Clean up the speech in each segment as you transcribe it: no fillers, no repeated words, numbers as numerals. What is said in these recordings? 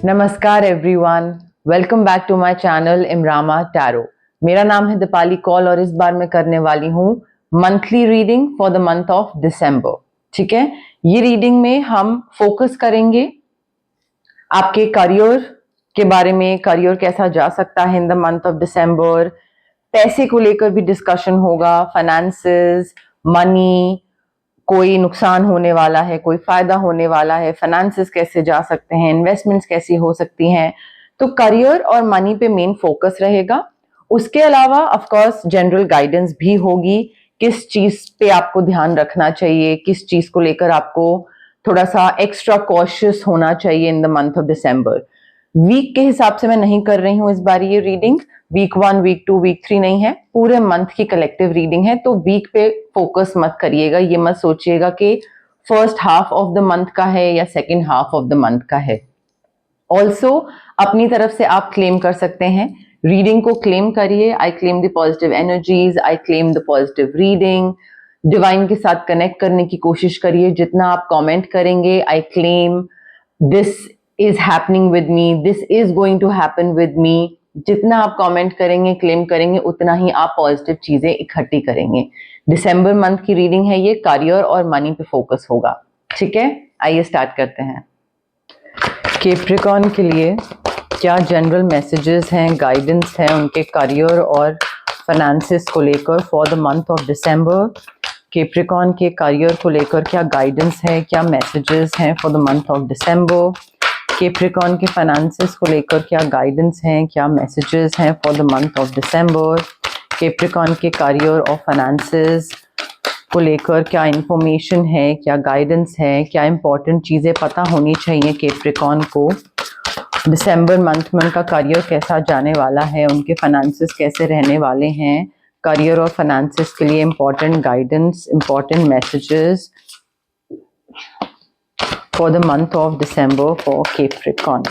नमस्कार everyone, welcome back to my channel इमरामा tarot. मेरा नाम है दीपाली कौल और इस बार मैं करने वाली हूँ monthly reading for the month of दिसंबर। ठीक है, ये रीडिंग में हम फोकस करेंगे आपके करियर के बारे में, करियर कैसा जा सकता है इन द मंथ ऑफ दिसंबर। पैसे को लेकर भी डिस्कशन होगा, फाइनेंसेस, मनी, कोई नुकसान होने वाला है, कोई फायदा होने वाला है, फाइनेंसेस कैसे जा सकते हैं, इन्वेस्टमेंट्स कैसी हो सकती हैं। तो करियर और मनी पे मेन फोकस रहेगा। उसके अलावा ऑफ कोर्स जनरल गाइडेंस भी होगी, किस चीज पे आपको ध्यान रखना चाहिए, किस चीज को लेकर आपको थोड़ा सा एक्स्ट्रा कॉशियस होना चाहिए in the month of December. Week के हिसाब से मैं नहीं कर रही हूँ इस बार ये रीडिंग, वीक 1, वीक 2, वीक 3 नहीं है, पूरे मंथ की कलेक्टिव रीडिंग है। तो वीक पे फोकस मत करिएगा, ये मत सोचिएगा कि first half of the month का है या second half of the month का है। ऑल्सो अपनी तरफ से आप क्लेम कर सकते हैं, रीडिंग को क्लेम करिए। I claim the positive energies, I claim the positive reading. Divine के साथ कनेक्ट करने की कोशिश करिए। जितना आप कमेंट करेंगे, I claim this is happening with me, this is going to happen with me, जितना आप कमेंट करेंगे, क्लेम करेंगे, उतना ही आप पॉजिटिव चीजें इकट्ठी करेंगे। दिसंबर मंथ की रीडिंग है ये, करियर और मनी पे फोकस होगा। ठीक है, आइए स्टार्ट करते हैं। कैप्रिकॉर्न के लिए क्या जनरल मैसेजेस हैं, गाइडेंस है उनके करियर और फाइनेंसेस को लेकर for the month of December. Capricorn के करियर को लेकर क्या गाइडेंस है, क्या मैसेजेस हैं for the month of December. Capricorn के फाइनेंसेस को लेकर क्या गाइडेंस हैं, क्या मैसेजेस हैं for the month of December. Capricorn के करियर और फाइनेंसेस को लेकर क्या इंफॉर्मेशन है, क्या गाइडेंस है, क्या इंपॉर्टेंट चीज़ें पता होनी चाहिए कैप्रिकॉर्न को। दिसंबर मंथ में उनका करियर कैसा जाने वाला है, उनके फाइनेंसेस कैसे रहने वाले हैं। करियर और फाइनेंसेस के लिए important guidance, important messages for the month of December for Capricorn.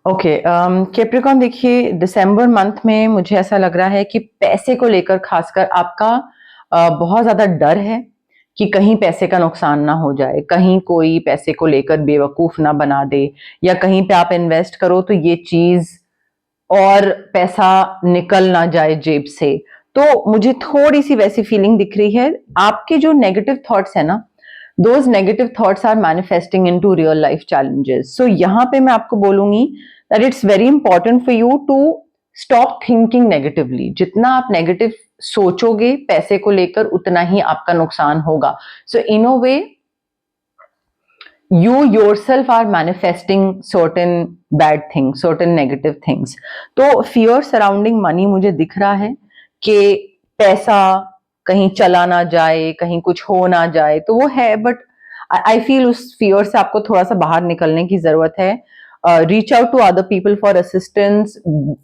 Okay, Capricorn देखिए, दिसंबर मंथ में मुझे ऐसा लग रहा है कि पैसे को लेकर खासकर आपका बहुत ज्यादा डर है कि कहीं पैसे का नुकसान ना हो जाए, कहीं कोई पैसे को लेकर बेवकूफ ना बना दे, या कहीं पे आप इन्वेस्ट करो तो ये चीज और पैसा निकल ना जाए जेब से। तो मुझे थोड़ी सी वैसी फीलिंग दिख रही है। आपके जो नेगेटिव थॉट्स है ना, those negative thoughts are manifesting into real life challenges. So यहाँ पे मैं आपको बोलूंगी that it's very important for you to stop thinking negatively. जितना आप नेगेटिव सोचोगे पैसे को लेकर, उतना ही आपका नुकसान होगा। सो इन अ वे you yourself are manifesting certain bad things, certain negative things. तो fear surrounding money मुझे दिख रहा है कि पैसा कहीं चला ना जाए, कहीं कुछ हो ना जाए, तो वो है। बट आई फील उस fear से आपको थोड़ा सा बाहर निकलने की जरूरत है। Reach out to other people for assistance,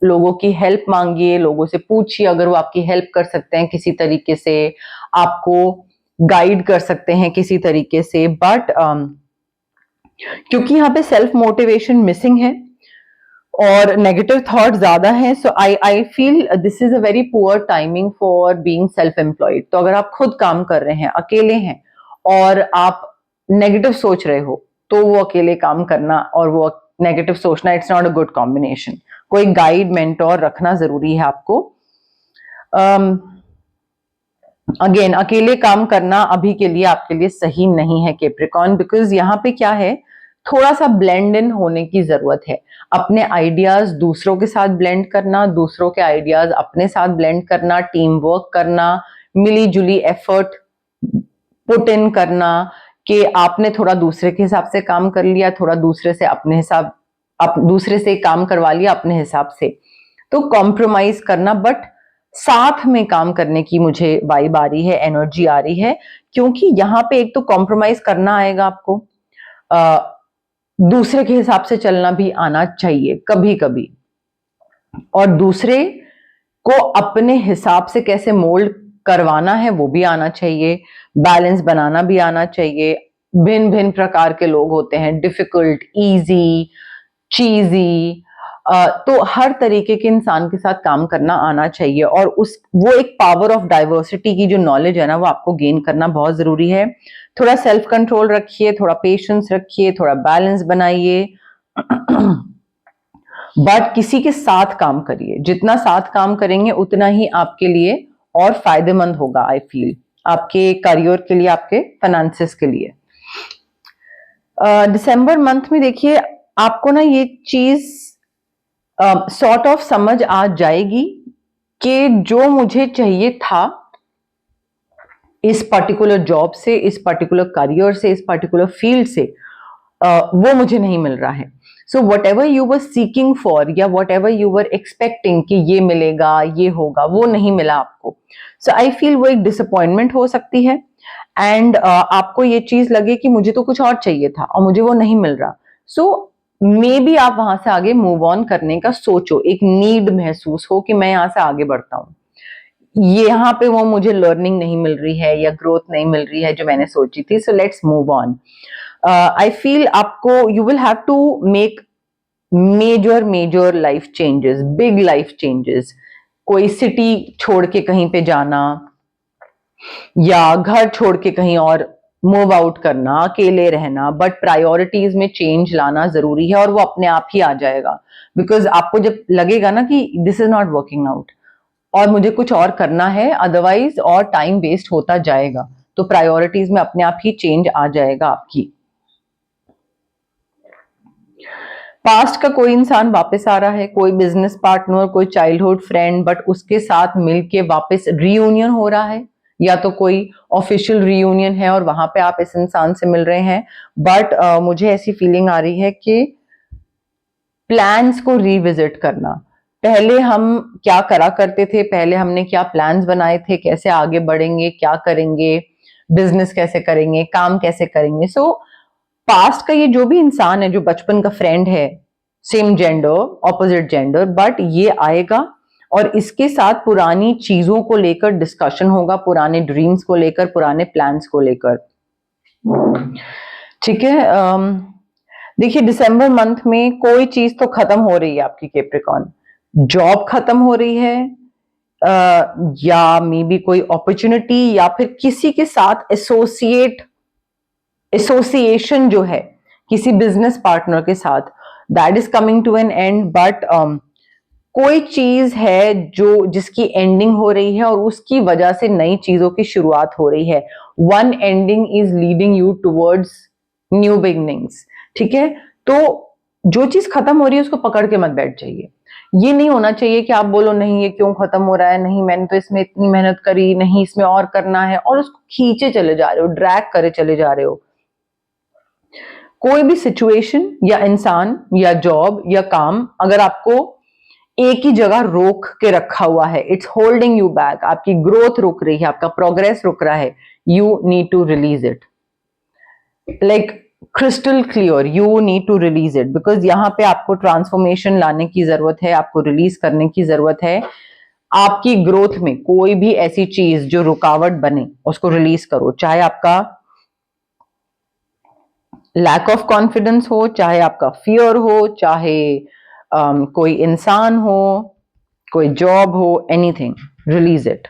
लोगों की हेल्प मांगिए, लोगों से पूछिए अगर वो आपकी हेल्प कर सकते हैं किसी तरीके से, आपको गाइड कर सकते हैं किसी तरीके से। बट क्योंकि यहाँ पे सेल्फ मोटिवेशन मिसिंग है और नेगेटिव थॉट ज्यादा है, so I feel this is a very poor timing for being self employed. तो अगर आप खुद काम कर रहे हैं, अकेले हैं और आप नेगेटिव सोच रहे हो, तो वो अकेले काम करना और वो नेगेटिव सोचना, it's not a good combination. कोई गाइड, मेंटोर रखना जरूरी है आपको। अगेन अकेले काम करना अभी के लिए आपके लिए सही नहीं है कैप्रिकॉर्न, बिकॉज यहाँ पे क्या है, थोड़ा सा ब्लेंड इन होने की जरूरत है। अपने आइडियाज दूसरों के साथ ब्लेंड करना, दूसरों के आइडियाज अपने साथ ब्लेंड करना, टीम वर्क करना, मिली जुली एफर्ट पुट इन करना, कि आपने थोड़ा दूसरे के हिसाब से काम कर लिया, थोड़ा दूसरे से अपने हिसाब, दूसरे से काम करवा लिया अपने हिसाब से। तो कॉम्प्रोमाइज करना, बट साथ में काम करने की मुझे वाइब आ रही है, एनर्जी आ रही है। क्योंकि यहाँ पे एक तो कॉम्प्रोमाइज करना आएगा आपको, दूसरे के हिसाब से चलना भी आना चाहिए कभी कभी, और दूसरे को अपने हिसाब से कैसे मोल्ड करवाना है वो भी आना चाहिए, बैलेंस बनाना भी आना चाहिए। भिन्न भिन्न प्रकार के लोग होते हैं, डिफिकल्ट, इजी, चीजी, तो हर तरीके के इंसान के साथ काम करना आना चाहिए, और वो एक पावर ऑफ डाइवर्सिटी की जो नॉलेज है ना, वो आपको गेन करना बहुत जरूरी है। थोड़ा सेल्फ कंट्रोल रखिए, थोड़ा पेशेंस रखिए, थोड़ा बैलेंस बनाइए। बट किसी के साथ काम करिए, जितना साथ काम करेंगे उतना ही आपके लिए और फायदेमंद होगा। आई फील आपके करियर के लिए, आपके फाइनेंसेस के लिए। दिसंबर मंथ में देखिए, आपको ना ये चीज सॉर्ट ऑफ समझ आ जाएगी कि जो मुझे चाहिए था इस पर्टिकुलर जॉब से, इस पर्टिकुलर करियर से, इस पर्टिकुलर फील्ड से, वो मुझे नहीं मिल रहा है। So whatever you were seeking for, या whatever you were expecting कि ये मिलेगा, ये होगा, वो नहीं मिला आपको। सो आई फील वो एक डिसअपॉइंटमेंट हो सकती है, एंड आपको ये चीज लगे कि मुझे तो कुछ और चाहिए था और मुझे वो नहीं मिल रहा। सो मे बी आप वहां से आगे मूव ऑन करने का सोचो, एक नीड महसूस हो कि मैं यहां से आगे बढ़ता हूँ, ये यहाँ पे वो मुझे लर्निंग नहीं मिल रही है या ग्रोथ नहीं मिल रही है जो मैंने सोची थी। So let's move on. I feel आपको, you will have to make major life changes, big life changes. कोई सिटी छोड़ के कहीं पे जाना, या घर छोड़ के कहीं और मूव आउट करना, अकेले रहना, बट प्रायोरिटीज में चेंज लाना जरूरी है, और वो अपने आप ही आ जाएगा। बिकॉज आपको जब लगेगा ना कि this is not working out और मुझे कुछ और करना है अदरवाइज, और टाइम वेस्ट होता जाएगा, तो प्रायोरिटीज में अपने आप ही चेंज आ जाएगा आपकी। पास्ट का कोई इंसान वापस आ रहा है, कोई बिजनेस पार्टनर, कोई चाइल्डहुड फ्रेंड, बट उसके साथ मिलके वापस रीयूनियन हो रहा है, या तो कोई ऑफिशियल रीयूनियन है और वहां पे आप इस इंसान से मिल रहे हैं। बट मुझे ऐसी फीलिंग आ रही है कि प्लान्स को रिविजिट करना, पहले हम क्या करा करते थे, पहले हमने क्या प्लान्स बनाए थे, कैसे आगे बढ़ेंगे, क्या करेंगे, बिजनेस कैसे करेंगे, काम कैसे करेंगे। सो पास्ट का ये जो भी इंसान है, जो बचपन का फ्रेंड है, same gender, opposite gender, but ये आएगा और इसके साथ पुरानी चीजों को लेकर डिस्कशन होगा, पुराने ड्रीम्स को लेकर, पुराने प्लान्स को लेकर। ठीक है। देखिए, दिसंबर मंथ में कोई चीज तो खत्म हो रही है आपकी कैप्रिकॉर्न, जॉब खत्म हो रही है, या मे बी कोई अपॉर्चुनिटी, या फिर किसी के साथ एसोसिएशन जो है किसी बिजनेस पार्टनर के साथ, that is coming to an end. But कोई चीज है जो जिसकी एंडिंग हो रही है और उसकी वजह से नई चीजों की शुरुआत हो रही है। One ending is leading you towards new beginnings. ठीक है, तो जो चीज खत्म हो रही है उसको पकड़ के मत बैठ जाइए। ये नहीं होना चाहिए कि आप बोलो नहीं ये क्यों खत्म हो रहा है, नहीं मैंने तो इसमें इतनी मेहनत करी, नहीं इसमें और करना है, और उसको खींचे चले जा रहे हो, ड्रैग करे चले जा रहे हो। कोई भी सिचुएशन या इंसान या जॉब या काम अगर आपको एक ही जगह रोक के रखा हुआ है, इट्स होल्डिंग यू बैक, आपकी ग्रोथ रुक रही है, आपका प्रोग्रेस रुक रहा है, you need to release it, like crystal clear, you need to release it, because यहाँ पे आपको ट्रांसफॉर्मेशन लाने की जरूरत है, आपको रिलीज करने की जरूरत है। आपकी ग्रोथ में कोई भी ऐसी चीज जो रुकावट बने उसको रिलीज करो, चाहे आपका लैक ऑफ कॉन्फिडेंस हो, चाहे आपका फियर हो, चाहे कोई इंसान हो, कोई जॉब हो, एनीथिंग, रिलीज इट।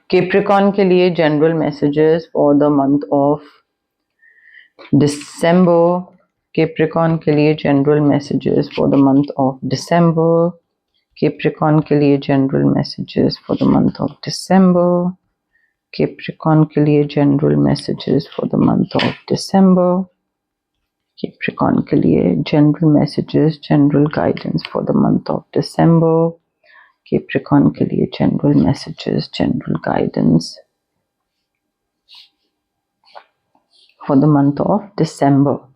कैप्रिकॉर्न के लिए general messages for the month of December. Capricorn के लिए general messages for the month of December. Capricorn के लिए general messages for the month of December. Capricorn के लिए general messages for the month of December. Capricorn के लिए general messages, general guidance for the month of December. Capricorn के लिए general messages, general guidance for the month of दिसंबर।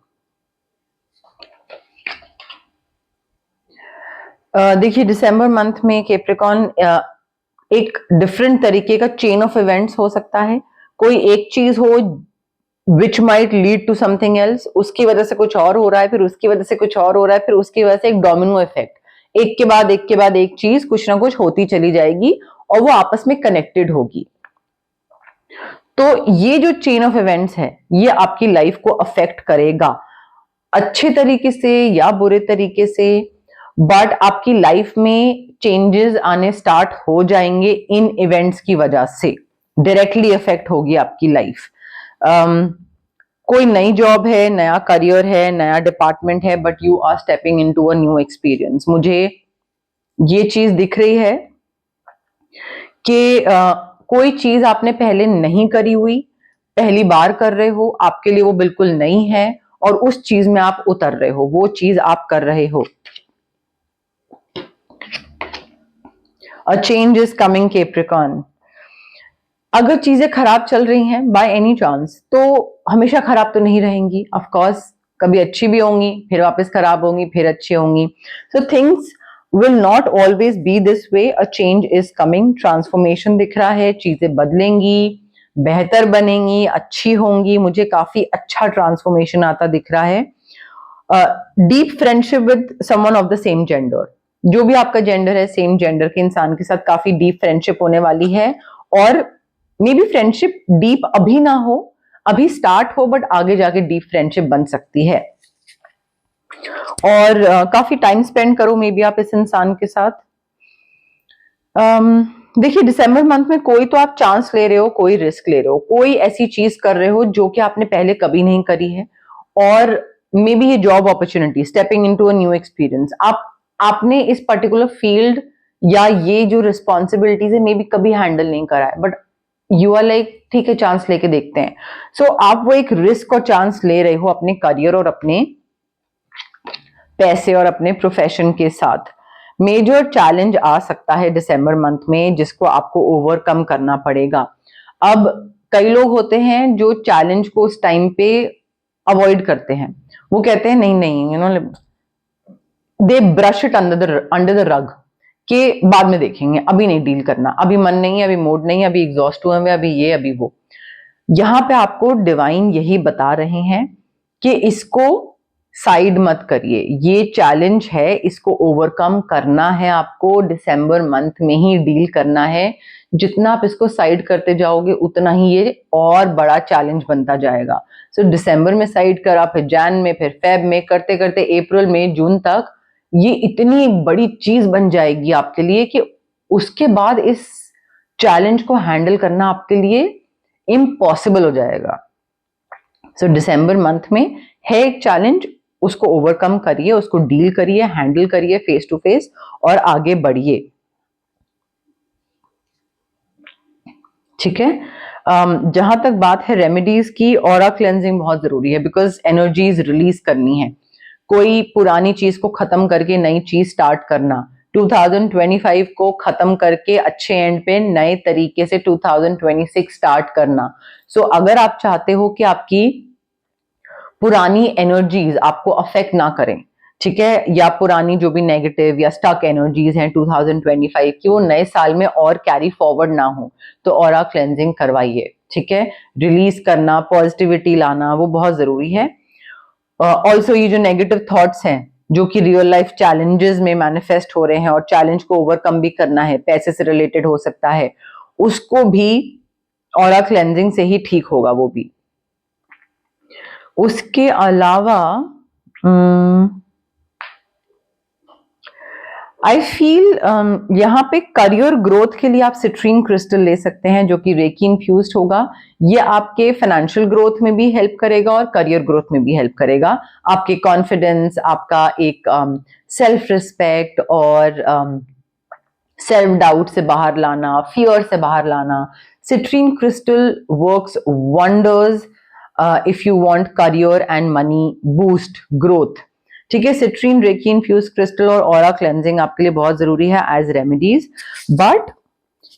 देखिए, दिसंबर month में Capricorn एक different तरीके का चेन ऑफ इवेंट्स हो सकता है। कोई एक चीज हो which might lead to something else, उसकी वजह से कुछ और हो रहा है, फिर उसकी वजह से कुछ और हो रहा है, फिर उसकी वजह से एक डोमिनो इफेक्ट, एक के बाद एक के बाद एक चीज कुछ ना कुछ होती चली जाएगी और वो आपस में कनेक्टेड होगी। तो ये जो चेन ऑफ इवेंट्स है ये आपकी लाइफ को अफेक्ट करेगा। अच्छे तरीके से या बुरे तरीके से, बट आपकी लाइफ में चेंजेस आने स्टार्ट हो जाएंगे इन इवेंट्स की वजह से, डायरेक्टली इफेक्ट होगी आपकी लाइफ। कोई नई जॉब है, नया करियर है, नया डिपार्टमेंट है, but you are stepping into a new experience. मुझे ये चीज दिख रही है कि कोई चीज आपने पहले नहीं करी हुई, पहली बार कर रहे हो, आपके लिए वो बिल्कुल नई है और उस चीज में आप उतर रहे हो, वो चीज आप कर रहे हो। A change is coming Capricorn. अगर चीजें खराब चल रही हैं बाय एनी चांस, तो हमेशा खराब तो नहीं रहेंगी, ऑफ कोर्स कभी अच्छी भी होंगी, फिर वापस खराब होंगी, फिर अच्छी होंगी। So things will not always be this way. A change is coming, transformation दिख रहा है, चीजें बदलेंगी, बेहतर बनेंगी, अच्छी होंगी। मुझे काफी अच्छा ट्रांसफॉर्मेशन आता दिख रहा है। Deep friendship with someone of the same gender, जो भी आपका जेंडर है, सेम जेंडर के इंसान के साथ काफी डीप फ्रेंडशिप होने वाली है। और मे बी फ्रेंडशिप डीप अभी ना हो, अभी स्टार्ट हो, बट आगे जाके डीप फ्रेंडशिप बन सकती है। और काफी टाइम स्पेंड करो मे बी आप इस इंसान के साथ। देखिए, दिसंबर मंथ में कोई तो आप चांस ले रहे हो, कोई रिस्क ले रहे हो, कोई ऐसी चीज कर रहे हो जो कि आपने पहले कभी नहीं करी है। और मे बी ये job opportunity, stepping into a new experience, आपने इस पर्टिकुलर फील्ड या ये जो रिस्पॉन्सिबिलिटीज है मे बी कभी हैंडल नहीं करा है, बट यू आर लाइक ठीक है, चांस लेके देखते हैं। सो आप वो एक रिस्क और चांस ले रहे हो अपने करियर और अपने पैसे और अपने प्रोफेशन के साथ। मेजर चैलेंज आ सकता है दिसंबर मंथ में, जिसको आपको ओवरकम करना पड़ेगा। अब कई लोग होते हैं जो चैलेंज को उस टाइम पे अवॉइड करते हैं, वो कहते हैं नहीं नहीं, you know, they brush it under the rug, कि बाद में देखेंगे, अभी नहीं डील करना, अभी मन नहीं है, अभी मूड नहीं है, अभी एग्जॉस्ट हुए हैं, अभी ये अभी वो। यहां पे आपको डिवाइन यही बता रहे हैं कि इसको साइड मत करिए, ये चैलेंज है, इसको ओवरकम करना है आपको, दिसंबर मंथ में ही डील करना है। जितना आप इसको साइड करते जाओगे उतना ही ये और बड़ा चैलेंज बनता जाएगा। सो दिसंबर में साइड करा, फिर जैन में, फिर फेब में, करते करते अप्रैल में, जून तक ये इतनी एक बड़ी चीज बन जाएगी आपके लिए कि उसके बाद इस चैलेंज को हैंडल करना आपके लिए इम्पॉसिबल हो जाएगा। सो दिसंबर मंथ में है एक चैलेंज, उसको ओवरकम करिए, उसको डील करिए, हैंडल करिए फेस टू फेस और आगे बढ़िए। ठीक है। जहां तक बात है रेमेडीज की, ऑरा क्लेंजिंग बहुत जरूरी है, बिकॉज एनर्जीज रिलीज करनी है। कोई पुरानी चीज को खत्म करके नई चीज स्टार्ट करना, 2025 को खत्म करके अच्छे एंड पे नए तरीके से 2026 स्टार्ट करना। सो अगर आप चाहते हो कि आपकी पुरानी एनर्जीज आपको अफेक्ट ना करें, ठीक है, या पुरानी जो भी नेगेटिव या स्टक एनर्जीज हैं 2025 की, वो नए साल में और कैरी फॉरवर्ड ना हो, तो ऑरा क्लेंजिंग करवाइए। ठीक है, रिलीज करना, पॉजिटिविटी लाना, वो बहुत जरूरी है। ऑल्सो ये जो नेगेटिव थॉट्स हैं जो कि रियल लाइफ चैलेंजेस में मैनिफेस्ट हो रहे हैं और चैलेंज को ओवरकम भी करना है, पैसे से रिलेटेड हो सकता है, उसको भी ऑरा क्लेंजिंग से ही ठीक होगा वो भी। उसके अलावा आई फील यहाँ पे करियर ग्रोथ के लिए आप सिट्रीन क्रिस्टल ले सकते हैं, जो कि रेकी इन्फ्यूज्ड होगा। ये आपके फाइनेंशियल ग्रोथ में भी हेल्प करेगा और करियर ग्रोथ में भी हेल्प करेगा। आपके कॉन्फिडेंस, आपका एक सेल्फ रिस्पेक्ट और सेल्फ डाउट से बाहर लाना, फियर से बाहर लाना। Citrine crystal works wonders if you want career and money boost growth. ठीक है, सिट्रीन, रेकी इन्फ्यूज क्रिस्टल और ऑरा क्लेंजिंग आपके लिए बहुत जरूरी है एज रेमेडीज। बट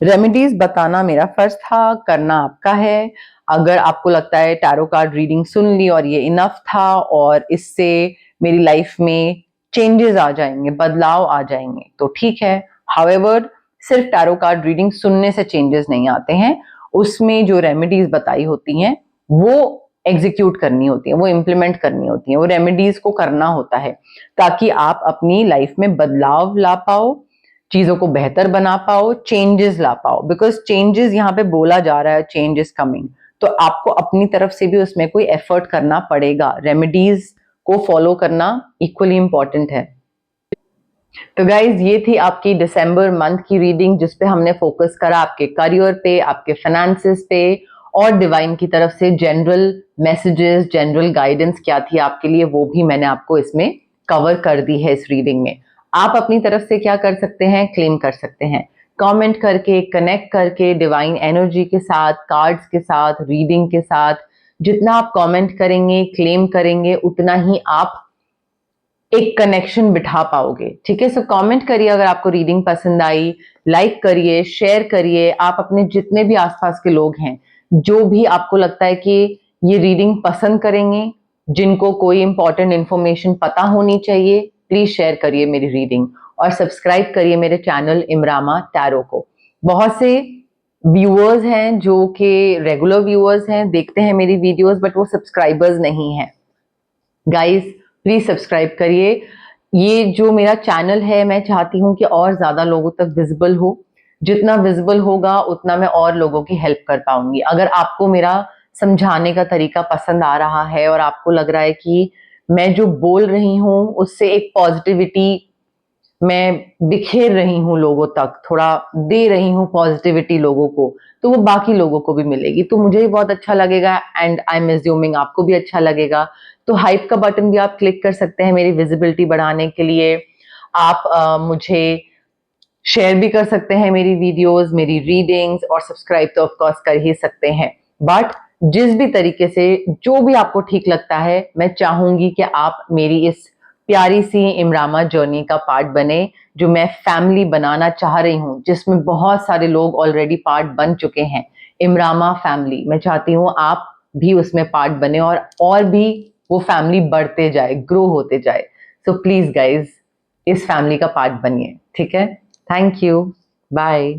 रेमेडीज बताना मेरा फर्ज था, करना आपका है। अगर आपको लगता है टैरो कार्ड रीडिंग सुन ली और ये इनफ था और इससे मेरी लाइफ में चेंजेस आ जाएंगे, बदलाव आ जाएंगे, तो ठीक है। हाउएवर, सिर्फ टैरो कार्ड रीडिंग सुनने से चेंजेस नहीं आते हैं, उसमें जो रेमेडीज बताई होती हैं वो एग्जीक्यूट करनी होती है, वो इम्प्लीमेंट करनी होती है, वो रेमेडीज को करना होता है, ताकि आप अपनी लाइफ में बदलाव ला पाओ, चीजों को बेहतर बना पाओ, चेंजेस ला पाओ। बिकॉज चेंजेस यहाँ पे बोला जा रहा है, चेंज इज कमिंग, तो आपको अपनी तरफ से भी उसमें कोई एफर्ट करना पड़ेगा। रेमेडीज को फॉलो करना इक्वली इम्पॉर्टेंट है। तो गाइज ये थी आपकी दिसंबर मंथ की रीडिंग, जिसपे हमने फोकस करा आपके करियर पे, आपके फाइनेंसेस पे, और डिवाइन की तरफ से जनरल मैसेजेस, जनरल गाइडेंस क्या थी आपके लिए, वो भी मैंने आपको इसमें कवर कर दी है इस रीडिंग में। आप अपनी तरफ से क्या कर सकते हैं, क्लेम कर सकते हैं, कमेंट करके, कनेक्ट करके डिवाइन एनर्जी के साथ, कार्ड्स के साथ, रीडिंग के साथ। जितना आप कमेंट करेंगे, क्लेम करेंगे, उतना ही आप एक कनेक्शन बिठा पाओगे। ठीक है, सो कमेंट करिए अगर आपको रीडिंग पसंद आई, लाइक करिए, शेयर करिए। आप अपने जितने भी आसपास के लोग हैं, जो भी आपको लगता है कि ये रीडिंग पसंद करेंगे, जिनको कोई इंपॉर्टेंट इंफॉर्मेशन पता होनी चाहिए, प्लीज शेयर करिए मेरी रीडिंग, और सब्सक्राइब करिए मेरे चैनल इमरामा टैरो को। बहुत से व्यूअर्स हैं जो कि रेगुलर व्यूअर्स हैं, देखते हैं मेरी वीडियोस, बट वो सब्सक्राइबर्स नहीं हैं। गाइस प्लीज सब्सक्राइब करिए। ये जो मेरा चैनल है, मैं चाहती हूँ कि और ज्यादा लोगों तक विजिबल हो। जितना विजिबल होगा उतना मैं और लोगों की हेल्प कर पाऊंगी। अगर आपको मेरा समझाने का तरीका पसंद आ रहा है और आपको लग रहा है कि मैं जो बोल रही हूँ उससे एक पॉजिटिविटी मैं बिखेर रही हूँ लोगों तक, थोड़ा दे रही हूँ पॉजिटिविटी लोगों को, तो वो बाकी लोगों को भी मिलेगी, तो मुझे भी बहुत अच्छा लगेगा, एंड आई एम एज्यूमिंग आपको भी अच्छा लगेगा। तो हाइप का बटन भी आप क्लिक कर सकते हैं मेरी विजिबिलिटी बढ़ाने के लिए। आप मुझे शेयर भी कर सकते हैं मेरी वीडियोस, मेरी रीडिंग्स, और सब्सक्राइब तो ऑफ कोर्स कर ही सकते हैं। बट जिस भी तरीके से, जो भी आपको ठीक लगता है, मैं चाहूंगी कि आप मेरी इस प्यारी सी इमरामा जर्नी का पार्ट बने, जो मैं फैमिली बनाना चाह रही हूँ, जिसमें बहुत सारे लोग ऑलरेडी पार्ट बन चुके हैं। इमरामा फैमिली, मैं चाहती हूँ आप भी उसमें पार्ट बने, और भी वो फैमिली बढ़ते जाए, ग्रो होते जाए। सो प्लीज गाइज, इस फैमिली का पार्ट बनिए। ठीक है, थैंक यू, बाय।